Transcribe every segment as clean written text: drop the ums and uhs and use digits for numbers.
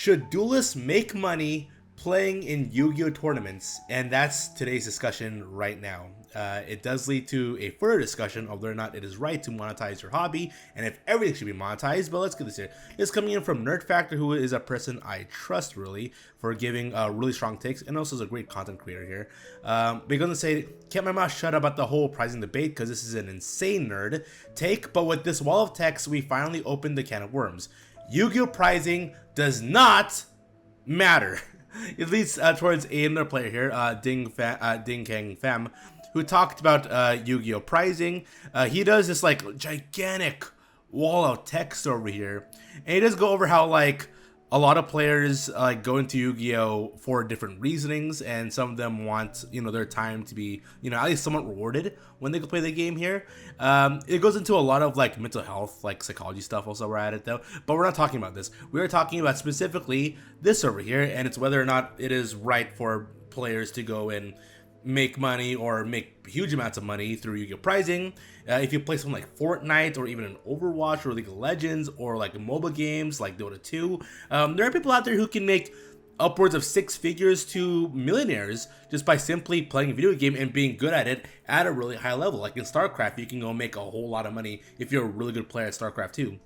Should duelists make money playing in Yu-Gi-Oh tournaments? And that's today's discussion right now. It does lead to a further discussion of whether or not it is right to monetize your hobby and if everything should be monetized. But let's get this here. It's coming in from Nerd Factor, who is a person I trust really for giving really strong takes, and also is a great content creator here. We're going to say, kept my mouth shut about the whole pricing debate because this is an insane nerd take. But with this wall of text, we finally opened the can of worms. Yu-Gi-Oh pricing does not matter. It leads towards another player here, Ding Kang Fam, who talked about Yu-Gi-Oh pricing. He does this like gigantic wall of text over here, and he does go over how like a lot of players go into Yu-Gi-Oh for different reasonings, and some of them want their time to be at least somewhat rewarded when they can play the game here. It goes into a lot of like mental health, like psychology stuff also we're at it though, but we're not talking about this. We are talking about specifically this over here, and it's whether or not it is right for players to go and make money or make huge amounts of money through Yu-Gi-Oh pricing. If you play something like Fortnite or even an Overwatch or League of Legends or like MOBA games like Dota 2, there are people out there who can make upwards of 6 figures to millionaires just by simply playing a video game and being good at it at a really high level. Like in StarCraft, you can go make a whole lot of money if you're a really good player at StarCraft 2.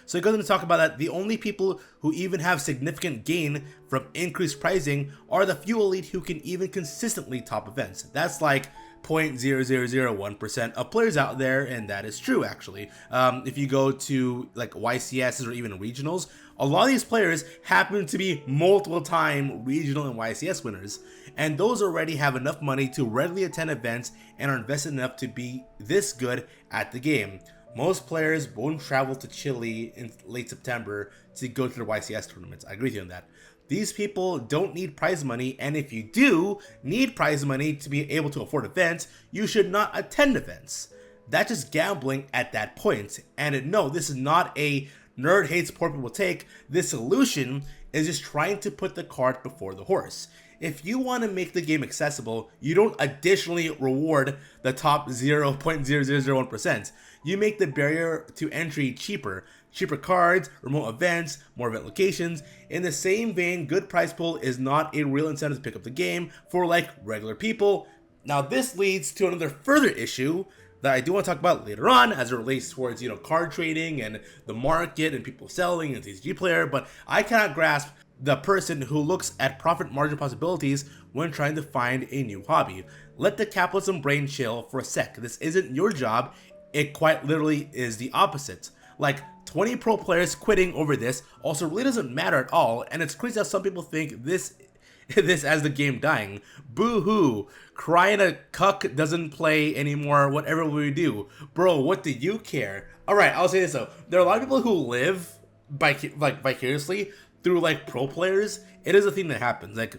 So it goes into talk about that the only people who even have significant gain from increased pricing are the few elite who can even consistently top events. That's like 0.0001% of players out there, and that is true actually. If you go to like YCSs or even regionals, a lot of these players happen to be multiple time regional and YCS winners, and those already have enough money to regularly attend events and are invested enough to be this good at the game. Most players won't travel to Chile in late September to go to the YCS tournaments. I agree with you on that. These people don't need prize money, and if you do need prize money to be able to afford events, you should not attend events. That's just gambling at that point. And no, this is not a nerd hates poor people take. This solution is just trying to put the cart before the horse. If you want to make the game accessible, you don't additionally reward the top 0.0001%. You make the barrier to entry cheaper. Cheaper cards, remote events, more event locations. In the same vein, good prize pool is not a real incentive to pick up the game for like regular people. Now this leads to another further issue that I do want to talk about later on as it relates towards card trading and the market and people selling and TCG player, but I cannot grasp the person who looks at profit margin possibilities when trying to find a new hobby. Let the capitalism brain chill for a sec. This isn't your job. It quite literally is the opposite. Like 20 pro players quitting over this also really doesn't matter at all, and it's crazy how some people think this as the game dying. Boo-hoo. Crying a cuck doesn't play anymore, whatever we do. Bro, what do you care? Alright, I'll say this though. There are a lot of people who live vicariously through like pro players. It is a thing that happens. Like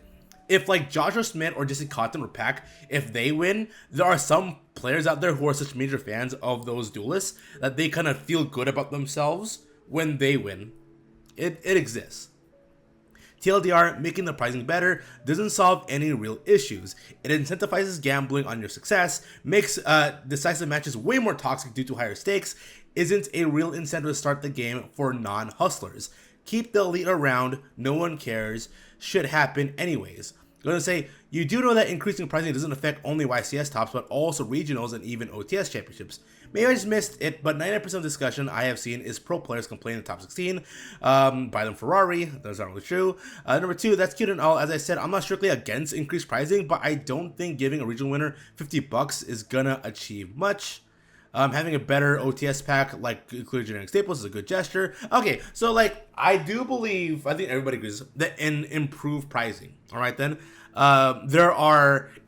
if like Joshua Smith or Jesse Cotton or Pac, if they win, there are some players out there who are such major fans of those duelists that they kind of feel good about themselves when they win. It exists. TLDR, making the pricing better doesn't solve any real issues. It incentivizes gambling on your success, makes decisive matches way more toxic due to higher stakes, isn't a real incentive to start the game for non-hustlers. Keep the elite around, no one cares, should happen anyways. I'm gonna say, you do know that increasing pricing doesn't affect only YCS tops, but also regionals and even OTS championships. Maybe I just missed it, but 99% of the discussion I have seen is pro players complaining in the top 16. Buy them Ferrari, that's not really true. Number 2, that's cute and all. As I said, I'm not strictly against increased pricing, but I don't think giving a regional winner $50 is gonna achieve much. Having a better OTS pack, like including generic staples, is a good gesture. Okay, so like, I do believe, I think everybody agrees, that in improved pricing, alright then,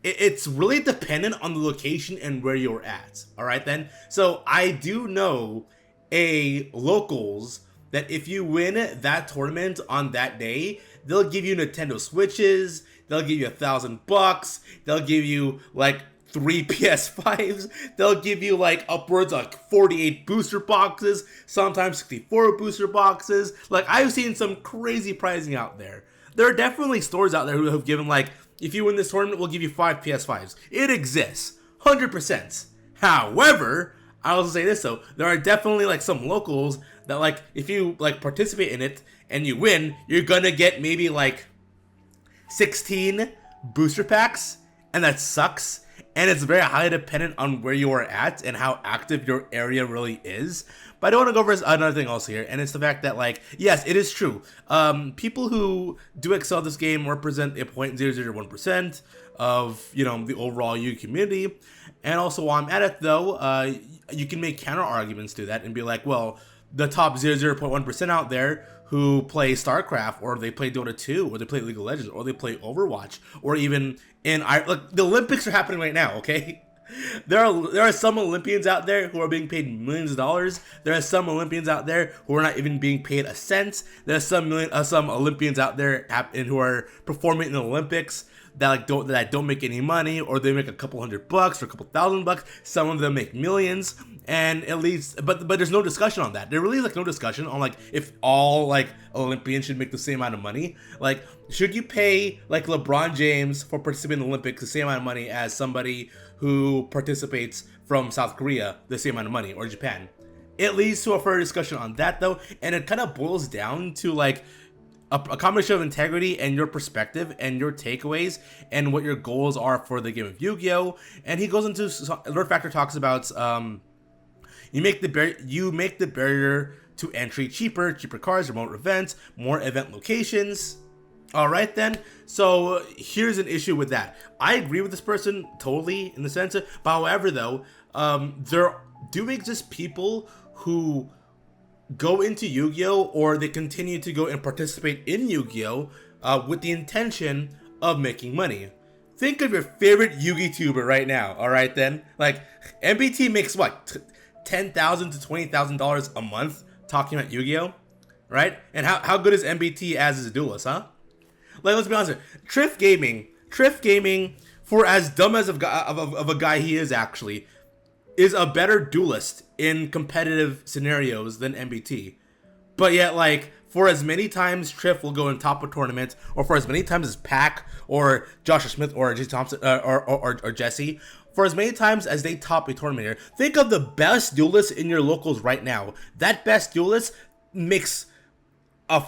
it's really dependent on the location and where you're at, alright then. So I do know locals that if you win that tournament on that day, they'll give you Nintendo Switches, they'll give you $1,000, they'll give you like 3 PS5s, they'll give you like upwards like 48 booster boxes, sometimes 64 booster boxes. Like I've seen some crazy pricing out there. There are definitely stores out there who have given like, if you win this tournament, we'll give you 5 PS5s. It exists, 100%. However, I'll say this though, there are definitely like some locals that like, if you like participate in it and you win, you're gonna get maybe like 16 booster packs, and that sucks. And it's very highly dependent on where you are at and how active your area really is. But I don't want to go over another thing else here, and it's the fact that, like, yes, it is true. People who do excel at this game represent a 0.001% of, you know, the overall Yu community. And also, while I'm at it, though, you can make counter arguments to that and be like, well, the top 0.1% out there who play StarCraft, or they play Dota 2, or they play League of Legends, or they play Overwatch, or even like the Olympics are happening right now, okay? There are some Olympians out there who are being paid millions of dollars. There are some Olympians out there who are not even being paid a cent. There are some Olympians out there who are performing in the Olympics that don't make any money, or they make a couple $100 or a couple $1,000. Some of them make millions, and at least, but there's no discussion on that. There really is like no discussion on like if all like Olympians should make the same amount of money. Like, should you pay like LeBron James for participating in the Olympics the same amount of money as somebody who participates from South Korea the same amount of money, or Japan? It leads to a further discussion on that, though, and it kind of boils down to like a combination of integrity and your perspective and your takeaways and what your goals are for the game of Yu-Gi-Oh. And he goes into Lord Factor talks about you make the barrier to entry cheaper cards, remote events, more event locations. All right then. So here's an issue with that. I agree with this person totally in the sense of, but however though, there do exist people who go into Yu-Gi-Oh, or they continue to go and participate in Yu-Gi-Oh with the intention of making money. Think of your favorite Yu-Gi tuber right now. All right then, like MBT makes what, $10,000 to $20,000 a month talking about Yu-Gi-Oh, right? And how good is MBT as a duelist, huh? Like, let's be honest here. Triff Gaming, for as dumb as of a guy he is actually, is a better duelist in competitive scenarios than MBT. But yet, like, for as many times Triff will go and top a tournament, or for as many times as Pac or Joshua Smith or Jay Thompson or Jesse, for as many times as they top a tournament here, think of the best duelist in your locals right now. That best duelist makes a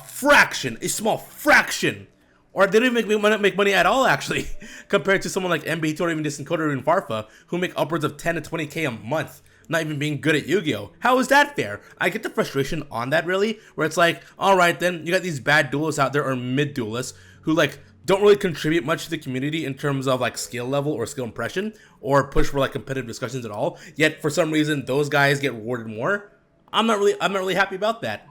small fraction, or they don't even make money at all, actually, compared to someone like MBT or even Distant Coder or even Farfa, who make upwards of 10 to 20K a month, not even being good at Yu-Gi-Oh! How is that fair? I get the frustration on that, really, where it's like, alright then, you got these bad duelists out there, or mid-duelists, who, like, don't really contribute much to the community in terms of, like, skill level or skill impression, or push for, like, competitive discussions at all, yet, for some reason, those guys get rewarded more. I'm not really happy about that.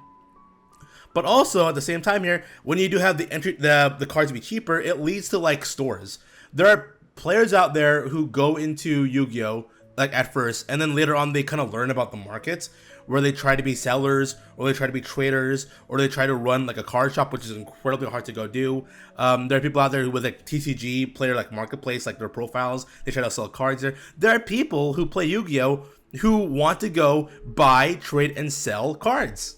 But also, at the same time here, when you do have the cards be cheaper, it leads to, like, stores. There are players out there who go into Yu-Gi-Oh! Like, at first, and then later on they kind of learn about the markets, where they try to be sellers, or they try to be traders, or they try to run, like, a card shop, which is incredibly hard to go do. There are people out there who, with, like, TCG, player, like, marketplace, like, their profiles, they try to sell cards there. There are people who play Yu-Gi-Oh! Who want to go buy, trade, and sell cards.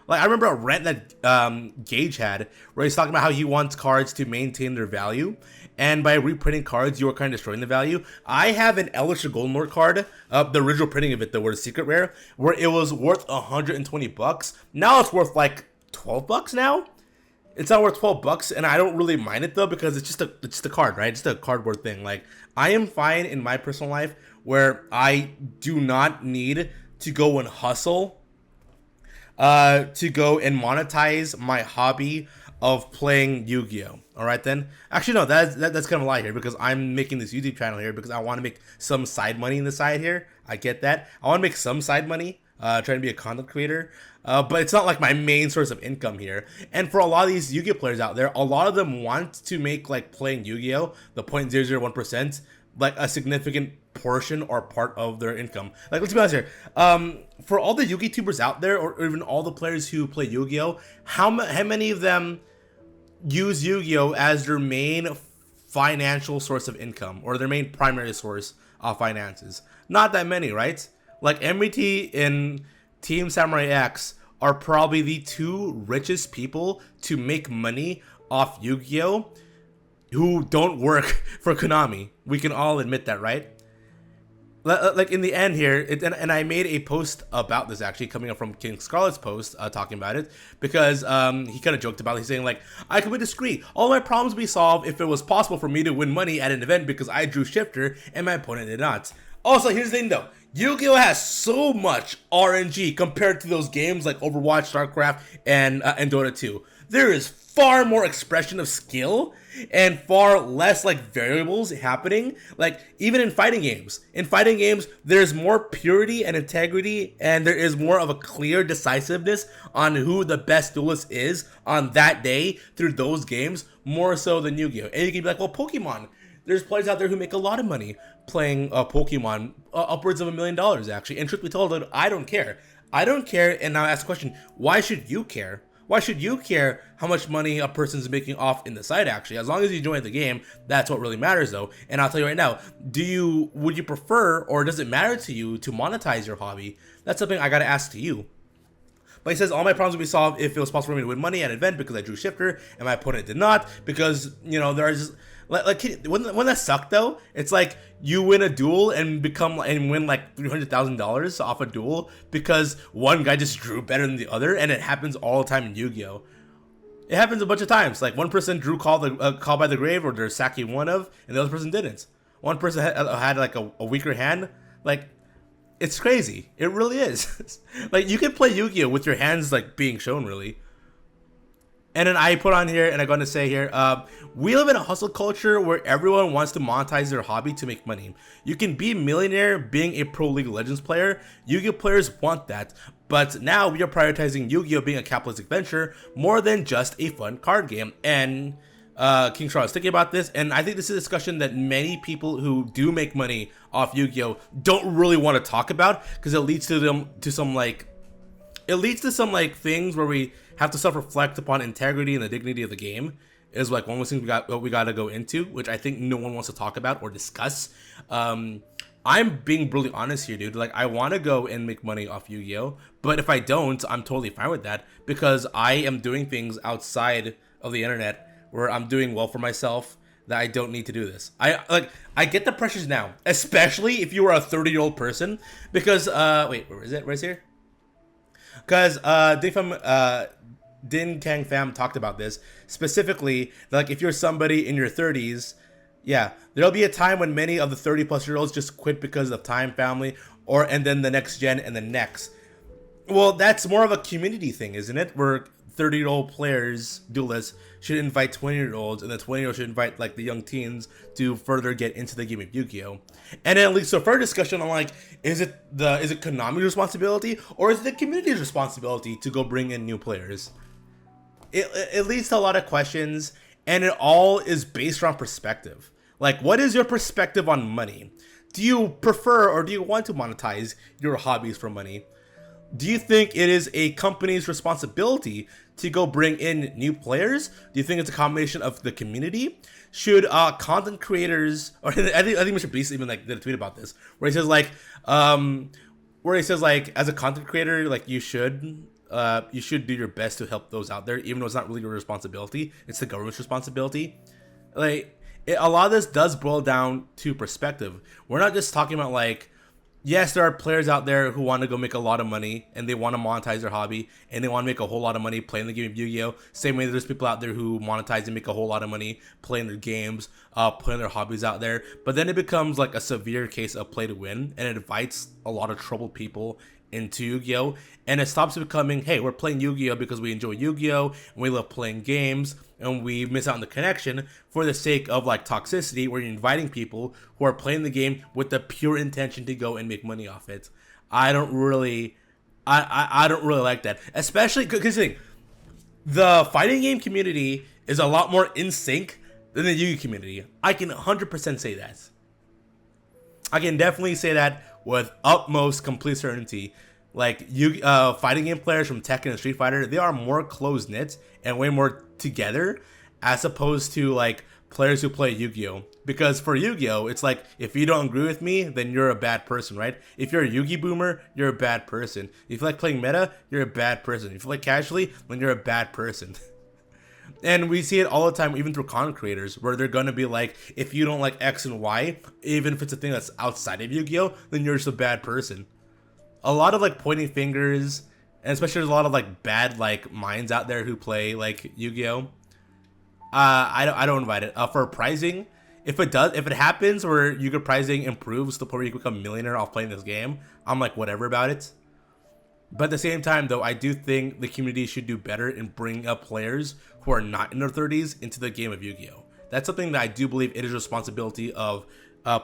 Like, I remember a rant that Gage had, where he's talking about how he wants cards to maintain their value, and by reprinting cards, you are kind of destroying the value. I have an Eldritch Golden Lord card, the original printing of it, the word secret rare, where it was worth $120. Now it's worth like $12 now. It's not worth $12, and I don't really mind it though, because it's just a card, right? It's just a cardboard thing. Like, I am fine in my personal life where I do not need to go and hustle to go and monetize my hobby of playing Yu-Gi-Oh! Alright then. Actually, no, that's kind of a lie here, because I'm making this YouTube channel here because I want to make some side money in the side here. I get that. I want to make some side money, trying to be a content creator. But it's not like my main source of income here. And for a lot of these Yu-Gi-Oh! Players out there, a lot of them want to make, like, playing Yu-Gi-Oh! The 0.001%, like, a significant portion or part of their income. Like, let's be honest here. For all the Yu-Gi tubers out there, or even all the players who play Yu-Gi-Oh, how many of them use Yu-Gi-Oh as their main financial source of income, or their main primary source of finances? Not that many, right? Like, MBT and Team Samurai X are probably the two richest people to make money off Yu-Gi-Oh who don't work for Konami. We can all admit that, right? like in the end here, and I made a post about this actually coming up from King Scarlet's post talking about it because he kind of joked about it. He's saying like, I could disagree. All my problems would be solved if it was possible for me to win money at an event because I drew shifter and my opponent did not. Also, here's the thing though. Yu-Gi-Oh has so much RNG compared to those games like Overwatch, StarCraft, and Dota 2. There is far more expression of skill and far less like variables happening. Like even in fighting games, there's more purity and integrity, and there is more of a clear decisiveness on who the best duelist is on that day through those games, more so than Yu-Gi-Oh. And you can be like, well, Pokemon. There's players out there who make a lot of money playing Pokemon, upwards of $1 million actually. And truth be told, I don't care. I don't care. And now I ask the question, why should you care? Why should you care how much money a person's making off in the site actually? As long as you join the game, that's what really matters though. And I'll tell you right now, would you prefer, or does it matter to you to monetize your hobby? That's something I gotta ask to you. But he says, all my problems would be solved if it was possible for me to win money at an event because I drew shifter and my opponent did not. Because, you know, there's like wouldn't that suck though? It's like you win a duel and win like $300,000 off a duel because one guy just drew better than the other, and it happens all the time in Yu-Gi-Oh. It happens a bunch of times. Like one person drew Call by the Grave or their Saki one of, and the other person didn't. One person had like a weaker hand. Like, it's crazy. It really is. Like you can play Yu-Gi-Oh with your hands like being shown really. And then I put on here, and I'm going to say here, we live in a hustle culture where everyone wants to monetize their hobby to make money. You can be a millionaire being a pro League of Legends player. Yu-Gi-Oh players want that. But now we are prioritizing Yu-Gi-Oh being a capitalistic venture more than just a fun card game. And King Charles was thinking about this, and I think this is a discussion that many people who do make money off Yu-Gi-Oh don't really want to talk about because it leads to some things where we have to self-reflect upon integrity and the dignity of the game is like one of the things we got to go into, which I think no one wants to talk about or discuss. I'm being brutally honest here, dude. Like, I want to go and make money off Yu-Gi-Oh, but if I don't, I'm totally fine with that because I am doing things outside of the internet where I'm doing well for myself that I don't need to do this. I get the pressures now, especially if you are a 30-year-old person because wait, where is it? Right here. Because Din Kang Pham talked about this specifically. Like, if you're somebody in your 30s, yeah, there'll be a time when many of the 30-plus-year-olds just quit because of time, family, and then the next gen and the next. Well, that's more of a community thing, isn't it? Where 30-year-old players, duelists, should invite 20-year-olds, and the 20-year-olds should invite like the young teens to further get into the game of Yu-Gi-Oh. And then it leads to a further discussion on like, is it Konami's responsibility or is it the community's responsibility to go bring in new players? It leads to a lot of questions, and it all is based on perspective. Like, what is your perspective on money? Do you prefer or do you want to monetize your hobbies for money? Do you think it is a company's responsibility to go bring in new players? Do you think it's a combination of the community? Should content creators, or I think Mr. Beast even like did a tweet about this, where he says like, as a content creator, like you should do your best to help those out there, even though it's not really your responsibility. It's the government's responsibility. Like, a lot of this does boil down to perspective. We're not just talking about like, yes, there are players out there who want to go make a lot of money and they want to monetize their hobby and they want to make a whole lot of money playing the game of Yu-Gi-Oh! Same way there's people out there who monetize and make a whole lot of money playing their games, putting their hobbies out there. But then it becomes like a severe case of play to win, and it invites a lot of troubled people into Yu-Gi-Oh! And it stops becoming, hey, we're playing Yu-Gi-Oh! Because we enjoy Yu-Gi-Oh! And we love playing games, and we miss out on the connection for the sake of like toxicity, where you're inviting people who are playing the game with the pure intention to go and make money off it. I don't really like that, especially because the fighting game community is a lot more in sync than the Yu-Gi-Oh! Community. I can 100% say that. I can definitely say that with utmost complete certainty. Like, fighting game players from Tekken and Street Fighter, they are more close-knit and way more together as opposed to like players who play Yu-Gi-Oh! Because for Yu-Gi-Oh! It's like, if you don't agree with me, then you're a bad person, right? If you're a Yu-Gi boomer, you're a bad person. If you like playing meta, you're a bad person. If you like casually, then you're a bad person. And we see it all the time, even through content creators, where they're gonna be like, if you don't like X and Y, even if it's a thing that's outside of Yu-Gi-Oh, then you're just a bad person. A lot of like pointing fingers, and especially there's a lot of like bad like minds out there who play like Yu-Gi-Oh. I don't invite it. For pricing, if it happens where Yu-Gi-Oh pricing improves to the point where you can become a millionaire off playing this game, I'm like whatever about it. But at the same time, though, I do think the community should do better in bringing up players who are not in their 30s into the game of Yu-Gi-Oh! That's something that I do believe it is a responsibility of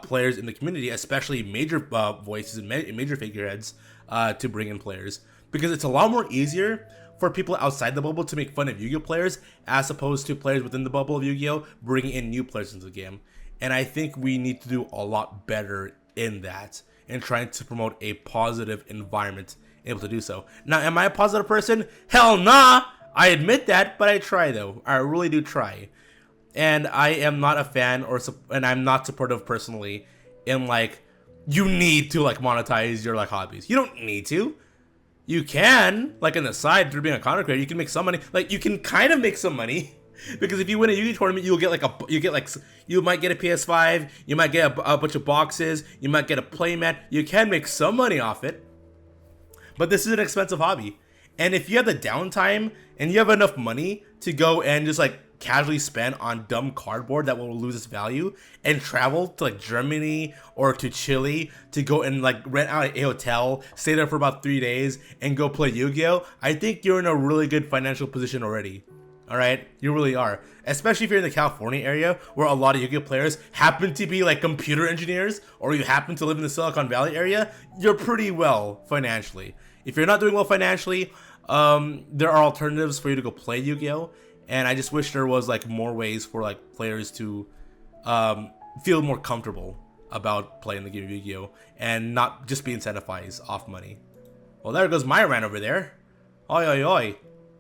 players in the community, especially major voices and major figureheads, to bring in players. Because it's a lot more easier for people outside the bubble to make fun of Yu-Gi-Oh! Players as opposed to players within the bubble of Yu-Gi-Oh! Bringing in new players into the game. And I think we need to do a lot better in that and trying to promote a positive environment able to do so. Now, am I a positive person? Hell nah! I admit that, but I try though. I really do try. And I am not a fan and I'm not supportive personally in like, you need to like monetize your like hobbies. You don't need to. You can, like on the side through being a content creator, you can make some money. Like you can kind of make some money. Because if you win a Yu-Gi tournament, you might get a PS5, you might get a bunch of boxes, you might get a playmat. You can make some money off it. But this is an expensive hobby. And if you have the downtime and you have enough money to go and just like casually spend on dumb cardboard that will lose its value and travel to like Germany or to Chile to go and like rent out a hotel, stay there for about 3 days and go play Yu-Gi-Oh, I think you're in a really good financial position already. All right, you really are. Especially if you're in the California area where a lot of Yu-Gi-Oh players happen to be like computer engineers, or you happen to live in the Silicon Valley area, you're pretty well financially. If you're not doing well financially, there are alternatives for you to go play Yu-Gi-Oh, and I just wish there was like more ways for like players to feel more comfortable about playing the game of Yu-Gi-Oh and not just be incentivized off money. Well, there goes my rant over there. Oi oi oi.